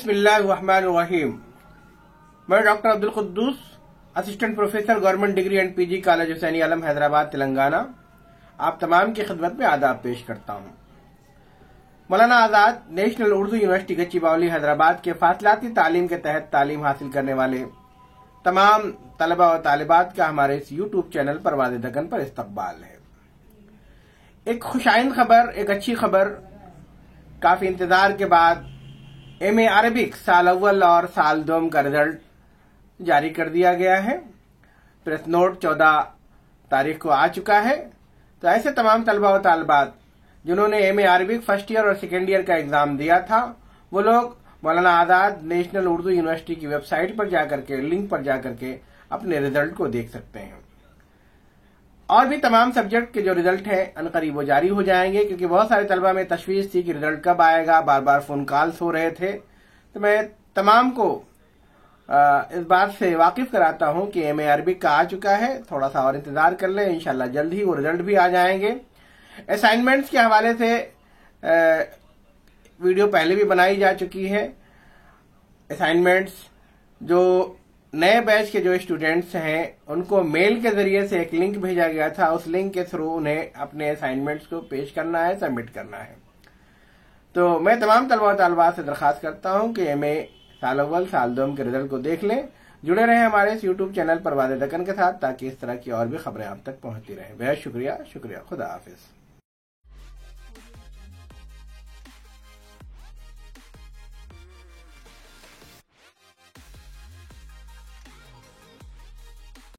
बिस्मिल्लाहिर्रहमानिर्रहीम। मैं doctor Abdul Quddus, assistant professor, government degree and PG, college Husaini Alam, Hyderabad, Telangana, आप तमाम की खिदमत में आदाब पेश करता हूँ। मौलाना आजाद नेशनल उर्दू यूनिवर्सिटी गच्चीबावली हैदराबाद के फासलाती तालीम के तहत तालीम हासिल करने वाले तमाम तलबा और तालिबात का हमारे इस यूट्यूब चैनल परवाज़ दकन पर इस्तकबाल है। एक खुशाइंद खबर, एक अच्छी खबर, काफी इंतजार के बाद एमए अरबिक साल अव्वल और साल दोम का रिजल्ट जारी कर दिया गया है। प्रेस नोट 14 तारीख को आ चुका है। तो ऐसे तमाम तलबा और तालिबात जिन्होंने एमए अरबिक फर्स्ट ईयर और सेकेंड ईयर का एग्जाम दिया था, वो लोग मौलाना आजाद नेशनल उर्दू यूनिवर्सिटी की वेबसाइट पर जाकर के, लिंक पर जाकर के अपने रिजल्ट को देख सकते हैं। और भी तमाम सब्जेक्ट के जो रिजल्ट है अनकरीब वो जारी हो जाएंगे, क्योंकि बहुत सारे तलबा में तशवीश थी कि रिजल्ट कब आएगा, बार बार फोन कॉल्स हो रहे थे। तो मैं तमाम को इस बात से वाकिफ कराता हूं कि एमए अरबिक का आ चुका है, थोड़ा सा और इंतजार कर लें, इंशाल्लाह जल्द ही वो रिजल्ट भी आ जाएंगे। असाइनमेंट्स के हवाले से वीडियो पहले भी बनाई जा चुकी है। असाइनमेंट्स जो नए बैच के जो स्टूडेंट्स हैं उनको मेल के जरिए से एक लिंक भेजा गया था, उस लिंक के थ्रू उन्हें अपने असाइनमेंट्स को पेश करना है, सबमिट करना है। तो मैं तमाम तलबा और तालिबात से दरखास्त करता हूं कि एमए साल अव्वल साल दोम के रिजल्ट को देख लें। जुड़े रहें हमारे इस यूट्यूब चैनल परवाज़ दकन के साथ, ताकि इस तरह की और भी खबरें आप तक पहुंचती रहें। बेहद शुक्रिया, खुदा हाफिज।